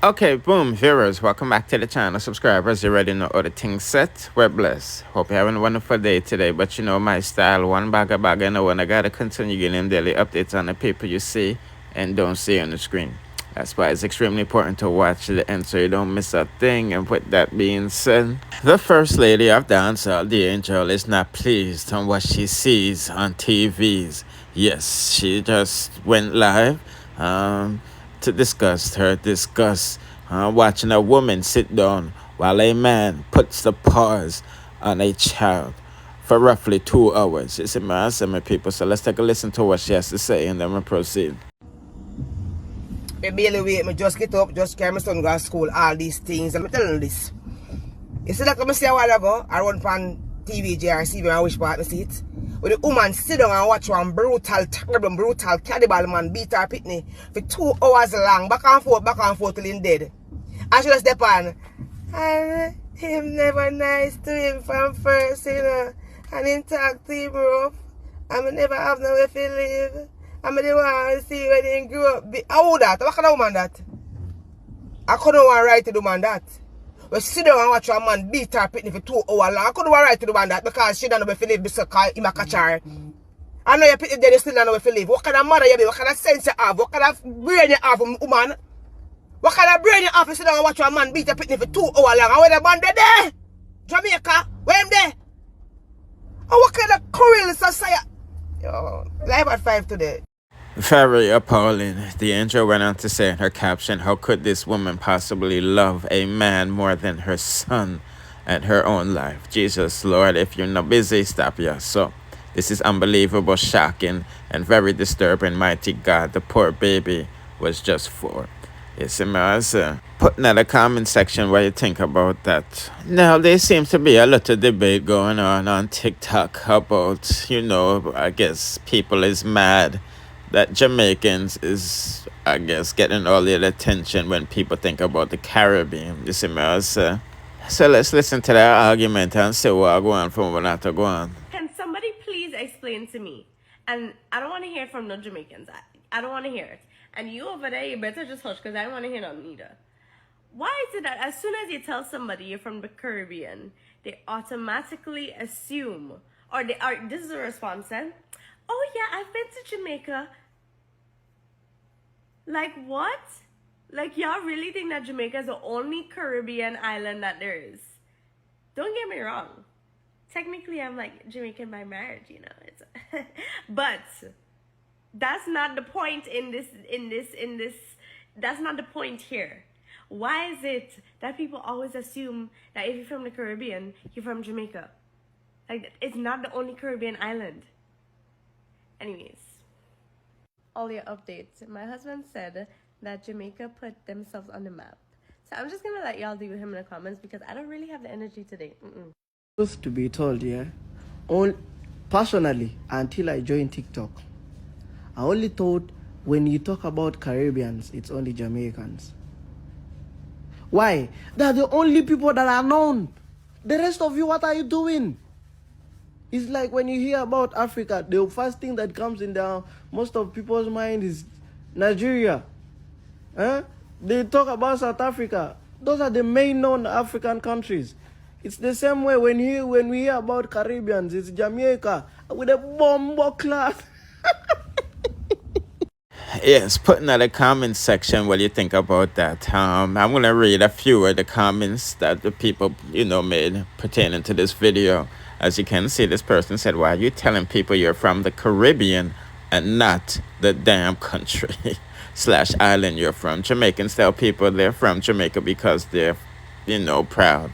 Okay, boom, viewers, welcome back to the channel. Subscribers, you already know all the things set. We're blessed. Hope you're having a wonderful day today. But you know my style, one bag of bag, and I gotta continue getting them daily updates on the people you see and don't see on the screen. That's why it's extremely important to watch the end so you don't miss a thing. And with that being said, the First Lady of Dancehall, the Angel, is not pleased on what she sees on TVs. Yes, she just went live to discuss watching a woman sit down while a man puts the paws on a child for roughly 2 hours. It's my people. So let's take a listen to what she has to say and then we'll proceed. Me barely wait, me just get up, just carry my son go to school, all these things. I'm telling you this. You see that what I say a while ago, I run on TV, JRC, when I wish part me see it. Where the woman sit down and watch one brutal cannibal man beat her pitney for 2 hours long, back and forth till him dead. And she just step on. And him never nice to him from first, you know. And him talk to him rough. And me never have nowhere to live. And I want to see when they grow up. How that? What kind of woman that? I couldn't want right to the man that. We sit down and watch a man beat her pitney for 2 hours long. I couldn't want right to the man that because she don't know where to live because him a catch her. I know your pitney dead, you still don't know where to live. What kind of mother you be? What kind of sense you have? What kind of brain you have, woman? What kind of brain you have to sit down and watch a man beat her pitney for 2 hours long? And where the man there? Jamaica? Where him there? And what kind of cruel society? Yo, live at 5 today. Very appalling. The angel went on to say in her caption, how could this woman possibly love a man more than her son and her own life? Jesus, Lord, if you're not busy, stop you. So, this is unbelievable, shocking, and very disturbing. Mighty God, the poor baby was just 4. Yes, put in the comment section what you think about that. Now, there seems to be a lot of debate going on TikTok about, I guess people is mad that Jamaicans is, I guess, getting all the attention when people think about the Caribbean. You see me? So let's listen to that argument and see what I go on from what I to go on. Can somebody please explain to me? And I don't want to hear it from no Jamaicans. I don't want to hear it. And you over there, you better just hush because I don't want to hear nothing either. Why is it that as soon as you tell somebody you're from the Caribbean, they automatically assume, or this is a response then, oh yeah, I've been to Jamaica. Like what? Like y'all really think that Jamaica is the only Caribbean island that there is? Don't get me wrong. Technically, I'm like Jamaican by marriage, It's but that's not the point in this. That's not the point here. Why is it that people always assume that if you're from the Caribbean, you're from Jamaica? Like it's not the only Caribbean island. Anyways. All your updates. My husband said that Jamaica put themselves on the map. So I'm just going to let y'all deal with him in the comments because I don't really have the energy today. Truth to be told, personally, until I joined TikTok, I only thought when you talk about Caribbeans, it's only Jamaicans. Why? They're the only people that are known. The rest of you, what are you doing? It's like when you hear about Africa, the first thing that comes in most of people's mind is Nigeria. They talk about South Africa. Those are the main known African countries. It's the same way when we hear about Caribbeans, it's Jamaica with a bomb class. Yes, put in the comment section what you think about that. I'm going to read a few of the comments that the people, made pertaining to this video. As you can see, this person said, why are you telling people you're from the Caribbean and not the damn country / island you're from? Jamaicans tell people they're from Jamaica because they're, proud.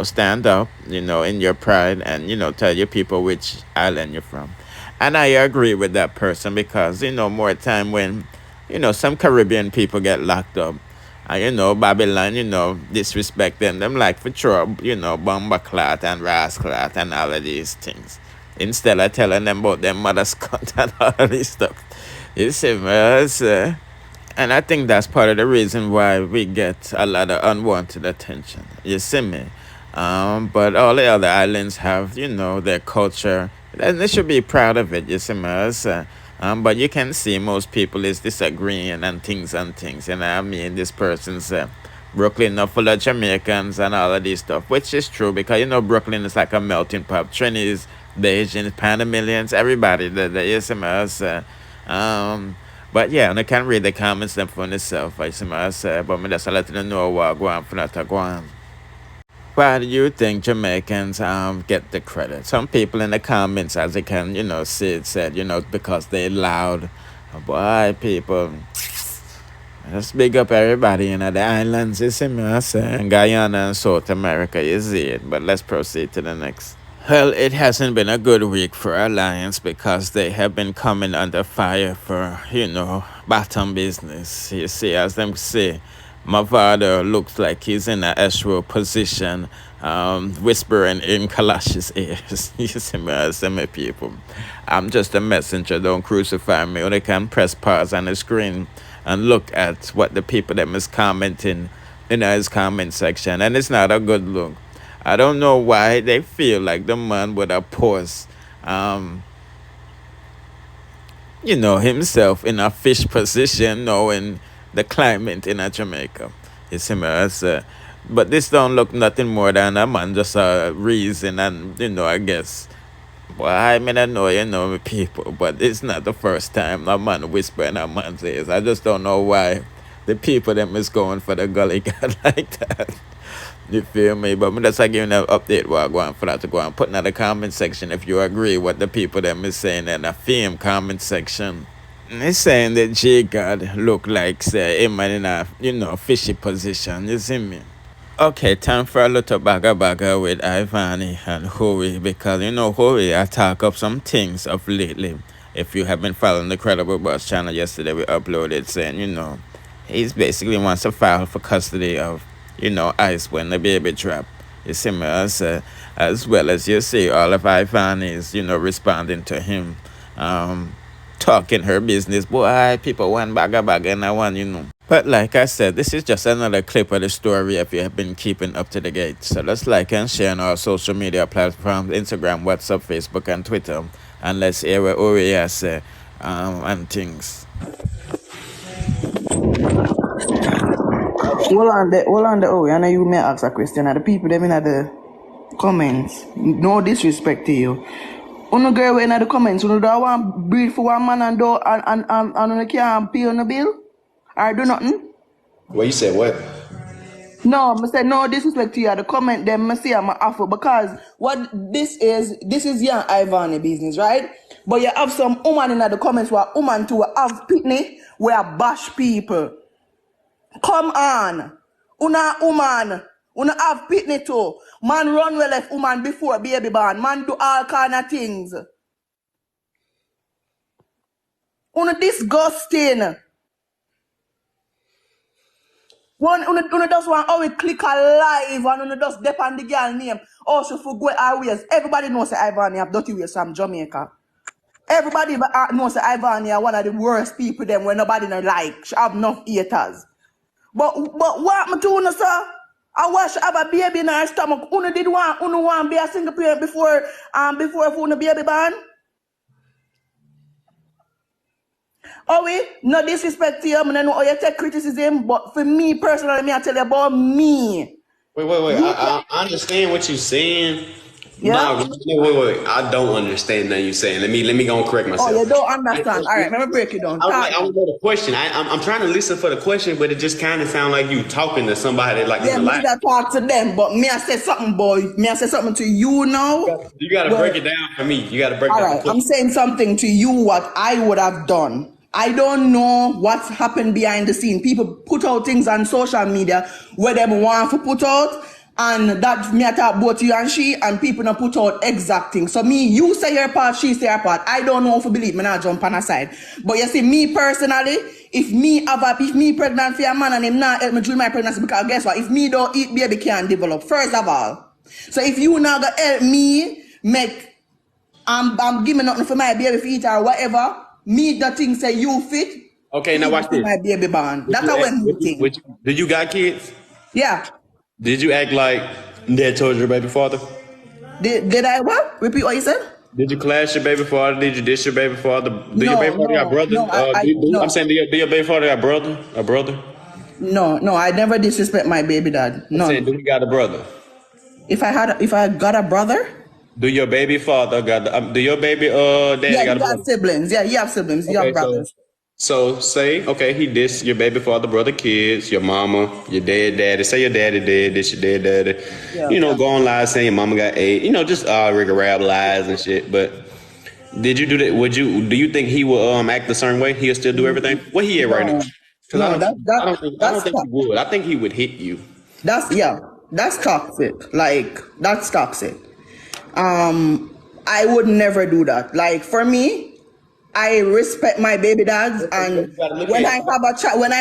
Stand up, in your pride and, tell your people which island you're from. And I agree with that person because, more time when, some Caribbean people get locked up. Babylon, disrespect them like for sure, bomber clot and ras clot and all of these things. Instead of telling them about their mother's cut and all of this stuff. You see, and I think that's part of the reason why we get a lot of unwanted attention. You see me? But all the other islands have, their culture. And they should be proud of it, you see me? But you can see most people is disagreeing and things, you know what I mean? This person's Brooklyn not full of Jamaicans and all of this stuff, which is true because, you know, Brooklyn is like a melting pot. Trinis, the Asians, Panamanians, everybody, the SMS. But yeah, and I can read the comments them for myself, I see myself, but me just let you know what go on for that go on. Why do you think Jamaicans get the credit? Some people in the comments, as you can, you know, see it said, you know, because they loud. Boy, people, just big up everybody in the islands, you see me, I say, and Guyana and South America, you see it. But let's proceed to the next. Well, it hasn't been a good week for Alliance because they have been coming under fire for, you know, bottom business. You see, as them say, Mavado looks like he's in an escrow position, whispering in Kalash's ears. You see me, as some people. I'm just a messenger, don't crucify me. Or they can press pause on the screen and look at what the people that is commenting in his comment section. And it's not a good look. I don't know why they feel like the man would have posed, you know, himself in a fish position, knowing the climate in Jamaica. You see me, but this don't look nothing more than a man just a reason, and you know, I guess. Well, I mean, I know you know people, but it's not the first time a man whisper in a man's ears. I just don't know why the people them is going for the gully guy like that. You feel me? But I'm just like giving an update what I go on for that to go on. Put in the comment section if you agree what the people them is saying in the film comment section. It's saying that J God look like say him in a, you know, fishy position. You see me? Okay, time for a little bagga with Ivany and Howy because you know Howy I talk up some things of lately. If you have been following the Credible Boss channel yesterday, we uploaded saying, you know, he's basically wants to file for custody of, you know, Ice when the baby drop. You see me, as well as you see all of Ivany is, you know, responding to him, talking her business. Boy, people want bagga and I want, you know. But like I said, this is just another clip of the story if you have been keeping up to the gate. So let's like and share on our social media platforms, Instagram, WhatsApp, Facebook, and Twitter. And let's hear what Ori has say and things. Hold on the oh, I know you may ask a question. And the people them in the comments, no disrespect to you. Uno girl in the comments, uno do want breed for one man and do and uno can't pay on the bill or do nothing. Well, you said what? No, I said no disrespect to you. The comment them I say I'm offer because what this is your Ivany business, right? But you have some woman in the comments where woman to have pitney where bash people. Come on. Una woman. Una have pitney too. Man run well left woman before baby born. Man do all kind of things. Una disgusting. Una just want how we click a live and una just depend the girl name. Also for go our ways. Everybody knows that Ivany have dirty ways from Jamaica. Everybody knows that Ivany are one of the worst people them when nobody no like. She have enough haters. But what me to una, sir? I watch have a baby in her stomach. Una did want be a single parent before una baby born? Oh, we no disrespect to you, I know how you take criticism, but for me personally, me I tell you about me. Wait. I understand what you're saying. Yeah. No, wait. I don't understand that you're saying. Let me go and correct myself. Oh, you don't understand. All right, let me break it down. I don't know the question. I'm trying to listen for the question, but it just kind of sounds like you talking to somebody like yeah, in the me live. that talk to them, but me I say something, boy. Me I say something to you now. You got to break it down for me. You got to break it down. All right, I'm saying something to you what I would have done. I don't know what's happened behind the scene. People put out things on social media where they want to put out, and that me I talk both you and she, and people not put out exact things. So me, you say your part, she say her part. I don't know if you believe me, not jump on a side. But you see, me personally, if me pregnant for a man and him not help me during my pregnancy, because guess what? If me don't eat, baby can't develop. First of all. So if you not gonna help me make I'm giving nothing for my baby for eat or whatever. Me the thing say you fit. Okay, now watch this. My baby born. That's how when you think. Did you got kids? Yeah. Did you act like dad told your baby father? Did I what? Repeat what you said? Did you clash your baby father? Did you dish your baby father? Do your baby father got brother? I'm No, saying, do your baby father got brother? A brother? no, I never disrespect my baby dad. I'm saying, None. do he got a brother? If I got a brother, Do your baby father got? Do your baby daddy yeah, got a he has brother? siblings. Yeah, you have siblings. You have Okay, brothers. so say okay, he dissed your baby father, brother, kids, your mama, your daddy. Say your daddy did this, your daddy. Yeah. You know, go on live saying your mama got eight. You know, just rigor rap lies and shit. But did you do that? Do you think he will act a certain way? He'll still do everything? What he at right now? No, Because no, I don't think he would. I think he would hit you. that's toxic. Like that's toxic. I would never do that. Like for me, I respect my baby dads, and when I have a child, when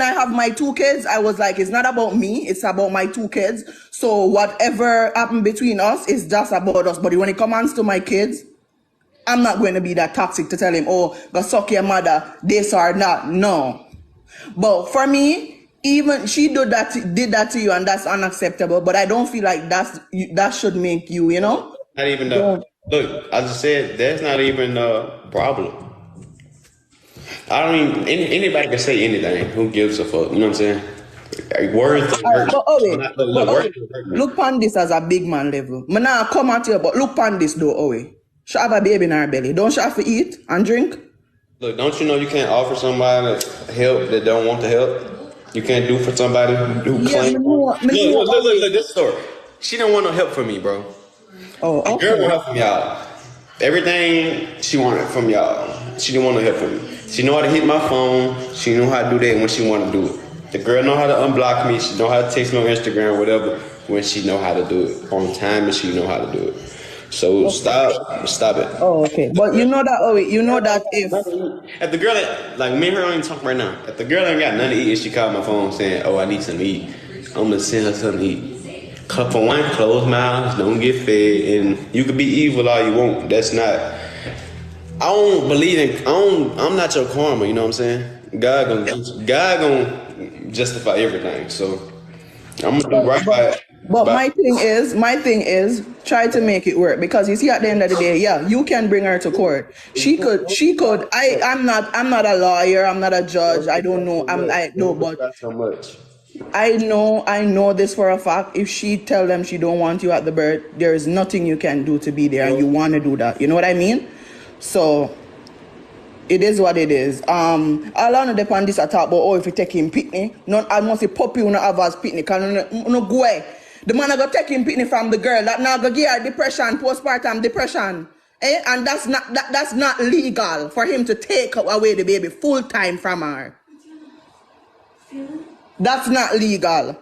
I have my two kids, I was like, it's not about me, it's about my two kids. So whatever happened between us is just about us. But when it comes to my kids, I'm not going to be that toxic to tell him, oh, go suck your mother, this or that. No. But for me, even she did that to you, and that's unacceptable. But I don't feel like that should make you, you know. Not even Don't. look. I just said that's not even a problem. I don't even anybody can say anything. Who gives a fuck? You know what I'm saying? Like, words don't hurt. But Owe, Words don't hurt me. look on this as a big man level. Me nah come at you, but look on this though, Owe. She have a baby in her belly. Don't she have to eat and drink? Look, don't you know you can't offer somebody help that don't want the help? You can't do for somebody who Yeah, claims. Look, this story. She don't want no help from me, bro. Oh, The girl okay. want help from y'all. Everything she wanted from y'all. She didn't want no help from me. She know how to hit my phone. She know how to do that when she want to do it. The girl know how to unblock me. She know how to text me on Instagram, whatever, when she know how to do it. On time and she know how to do it. So stop it. Oh, okay. But you know that, Owe, you know that if If the girl, like me and her don't even talk right now. If the girl ain't got nothing to eat and she called my phone saying, "Oh, I need something to eat," I'm gonna send her something to eat. For one, closed mouths, don't get fed, and you can be evil all you want. That's not. I don't believe in. I'm not your karma. You know what I'm saying? God gonna justify everything. So I'm gonna do right by it. But my thing is, try to make it work, because you see, at the end of the day, yeah, you can bring her to court. She could. I'm not a lawyer. I'm not a judge. I don't know. I know, but Not so much. I know this for a fact. If she tell them she don't want you at the birth, there is nothing you can do to be there, and you want to do that. You know what I mean? So it is what it is. I'll on the pan this I talk about, oh, if you take him pitney, none I must say puppy una have as pitney, can no go away. The man go take him pitney from the girl, that now go give her depression, postpartum depression. And that's not legal for him to take away the baby full time from her. That's not legal.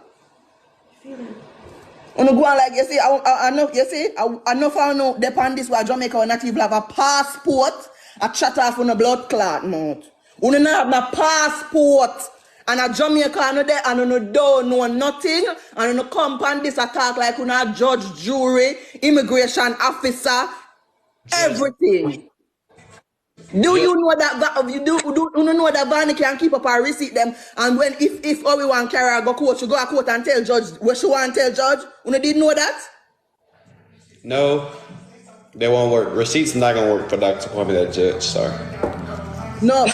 You go on like you see, I know you see, I know for no depend this where Jamaica will not even have a passport, a chat off on a blood clot mouth. You don't have a passport. And a Jamaica and there and you don't know nothing, and you come on this attack like you know judge, jury, immigration officer, everything. Do you know that you know that Ivany can keep up our receipt them, and when if all we want carry her go court, she go to court and tell judge what she want to tell judge? You didn't know that? No, they won't work. Receipts not gonna work for Dr. Kwame, that judge. Sorry. No,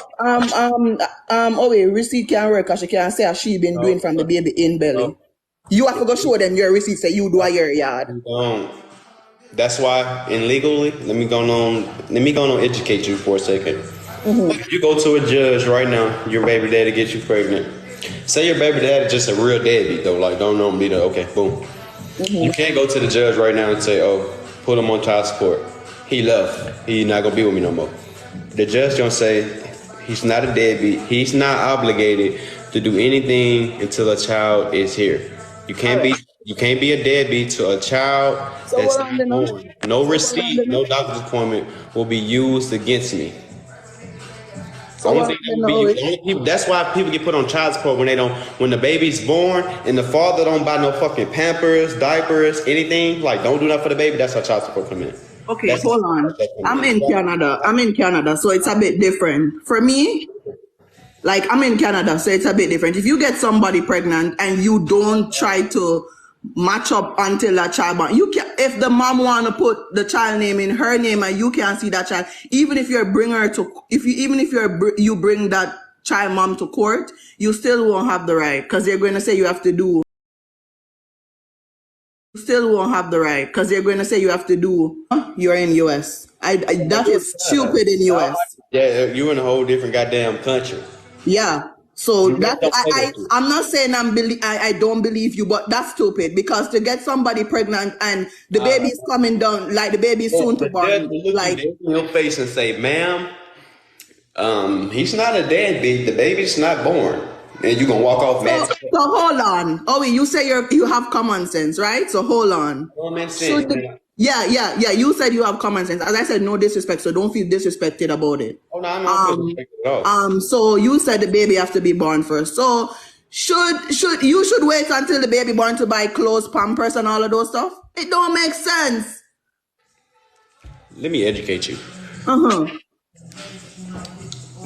receipt can work because she can say how she been doing from the baby in belly. You have to go show them your receipt, say you do a your yard. That's why, and legally, let me go on educate you for a second. If you go to a judge right now, your baby daddy gets you pregnant. Say your baby daddy just a real deadbeat though, like don't be the okay, boom. You can't go to the judge right now and say, oh, put him on child support. He left. He not gonna be with me no more. The judge gonna say he's not a deadbeat. He's not obligated to do anything until a child is here. You can't be a deadbeat to a child that's not born. No receipt, no doctor's appointment will be used against me. That's why people get put on child support when the baby's born and the father don't buy no fucking Pampers, diapers, anything. Like don't do that for the baby. That's how child support come in. Okay, hold on. I'm in Canada, so it's a bit different. For me, like I'm in Canada, so it's a bit different. If you get somebody pregnant and you don't try to match up until that child born. You can, if the mom want to put the child name in her name and you can't see that child, even if you bring her to, even if you bring that child mom to court, you still won't have the right because they're going to say you have to do. You still won't have the right because they're going to say you have to do. You're in US. That is stupid in US. Yeah, you in a whole different goddamn country. Yeah. So that I'm not saying I don't believe you, but that's stupid because to get somebody pregnant and the baby is coming down, like the baby is soon to born, like in your face and say, "Ma'am, he's not a deadbeat. The baby's not born," and you gonna walk off mad. So hold on. Oh, you say you have common sense, right? So hold on. Common sense. Yeah. You said you have common sense. As I said, no disrespect, so don't feel disrespected about it. Oh no, I'm not disrespected at all. So you said the baby have to be born first. So should wait until the baby born to buy clothes, Pampers, and all of those stuff? It don't make sense. Let me educate you. Uh-huh.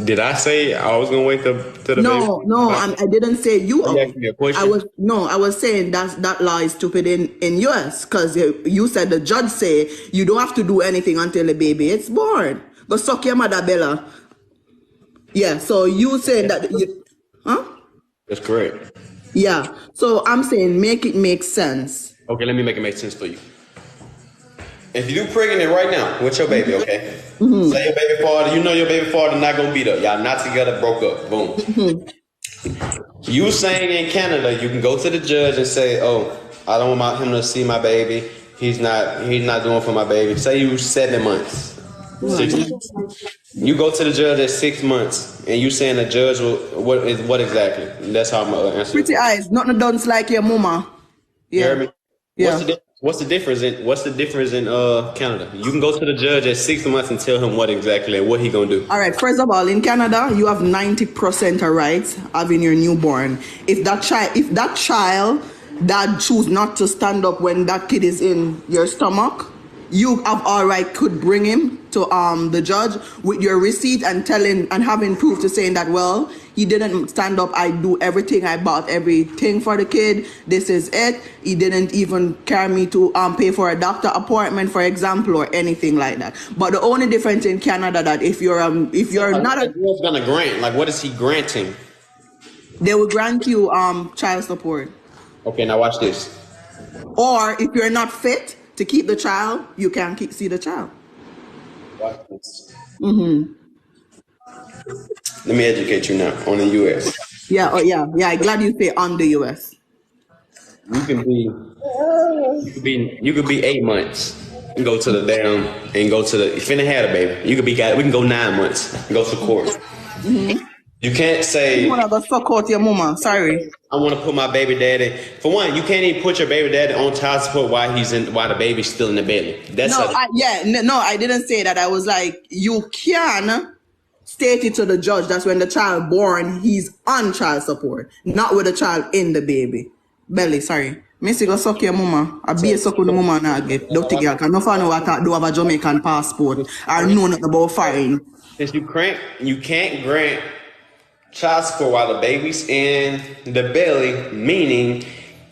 Did I say I was gonna wait till the baby? No, I didn't say you. Are you asking me a question? I was saying that law is stupid in US because you said the judge say you don't have to do anything until the baby is born. But suck your mother, Bella. Yeah, so you saying that huh? That's correct. Yeah. So I'm saying make it make sense. Okay, let me make it make sense for you. If you pregnant right now with your baby, okay? Mm-hmm. Say your baby father, you know your baby father not gonna be there. Y'all not together, broke up. Boom. Mm-hmm. You saying in Canada, you can go to the judge and say, "Oh, I don't want him to see my baby. He's not doing for my baby." Say you 7 months. Right. 6 months. You go to the judge at 6 months, and you saying the judge will what exactly? That's how I'm gonna answer. Pretty eyes, nothing done like your mama. Yeah. You hear me? Yeah. What's the difference in Canada? You can go to the judge at 6 months and tell him what exactly and what he gonna do. All right. First of all, in Canada, you have 90% of rights having your newborn. If that child that choose not to stand up when that kid is in your stomach, you have all right could bring him to the judge with your receipt and having proof to saying that, well, he didn't stand up. I do everything. I bought everything for the kid. This is it. He didn't even carry me to pay for a doctor appointment, for example, or anything like that. But the only difference in Canada that if you're not a what's gonna grant? Like, what is he granting? they will grant you child support. Okay, now watch this. Or if you're not fit to keep the child, you can't see the child. Watch this. Mm-hmm. Let me educate you now on the U.S. Yeah. Oh, yeah. I'm glad you say on the U.S. You could be 8 months and go to the if you finna had a baby. We can go 9 months and go to court. Mm-hmm. You can't say you wanna go suck out your mama. Sorry. I want to put my baby daddy. For one, you can't even put your baby daddy on child support while the baby's still in the belly. I didn't say that. I was like, you can state it to the judge. That's when the child born, he's on child support, not with the child in the baby belly. Sorry. Missy go suck your mama. I be a suck with the mama now get. Dirty girl. Can no find out I do have a Jamaican passport. I know nothing about foreign. Since you can't grant child support while the baby's in the belly, meaning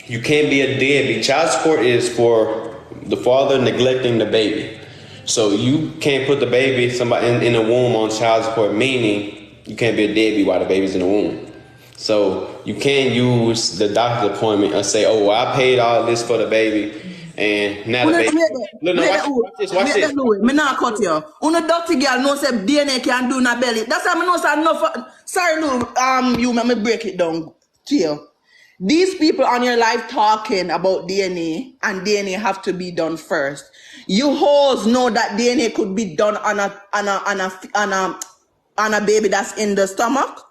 you can't be a deadbeat. Child support is for the father neglecting the baby. So you can't put the baby in the womb on child support, meaning you can't be a deadbeat while the baby's in the womb. So you can't use the doctor's appointment and say, "Oh, well, I paid all this for the baby, and now the baby." Watch this. Me not cut you. Una dirty girl knows say DNA can do na belly. That's how me know say enough. Sorry, Lou. You me break it down to you. These people on your life talking about DNA and DNA have to be done first. You hoes know that DNA could be done on a baby that's in the stomach.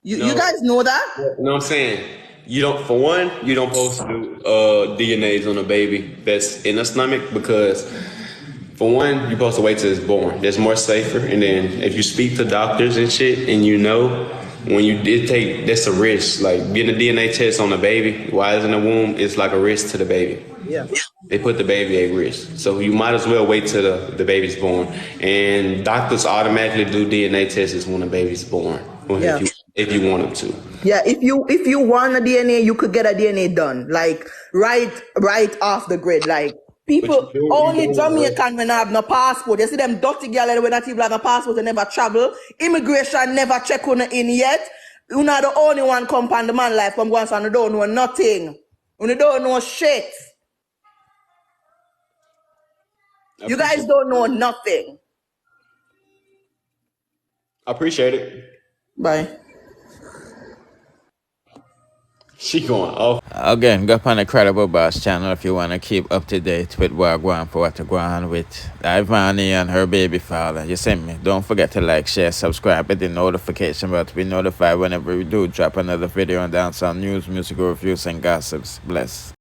You guys know that? You know what I'm saying? You don't supposed to do DNAs on a baby that's in the stomach because, for one, you're supposed to wait till it's born. That's more safer. And then if you speak to doctors and shit, and when you did that's a risk. Like getting a DNA test on a baby while it's in the womb, it's like a risk to the baby. Yeah. They put the baby at risk. So you might as well wait till the baby's born. And doctors automatically do DNA tests when the baby's born. Yeah. if you want them to. Yeah, if you want a DNA, you could get a DNA done, like right off the grid. Like people only Jamaican when have no passport. You see them dirty girl when not even have a passport and never travel. Immigration never check on in yet. You're not the only one come on the man life from once and you don't know nothing. You don't know shit. You guys don't know nothing. I appreciate it. Bye. She going off. Again, go up on the Credible Boss channel if you want to keep up to date with what going for what to go on with Ivany and her baby father. You see me? Don't forget to like, share, subscribe, hit the notification bell to be notified whenever we do drop another video on dancehall news, musical reviews, and gossips. Bless.